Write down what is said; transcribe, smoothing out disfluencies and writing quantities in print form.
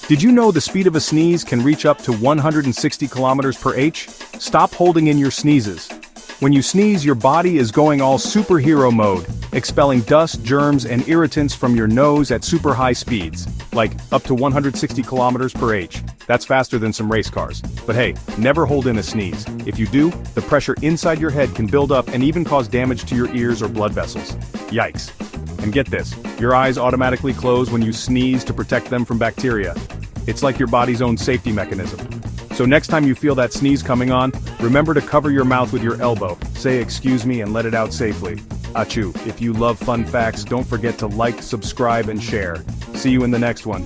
Did you know the speed of a sneeze can reach up to 160 kilometers per h? Stop holding in your sneezes. When you sneeze, your body is going all superhero mode, expelling dust, germs, and irritants from your nose at super high speeds, like up to 160 kilometers per h. That's faster than some race cars. But hey, never hold in a sneeze. If you do, the pressure inside your head can build up and even cause damage to your ears or blood vessels. Yikes. And get this, your eyes automatically close when you sneeze to protect them from bacteria. It's like your body's own safety mechanism. So next time you feel that sneeze coming on, remember to cover your mouth with your elbow, say excuse me and let it out safely. Achoo. If you love fun facts, don't forget to like, subscribe, and share. See you in the next one.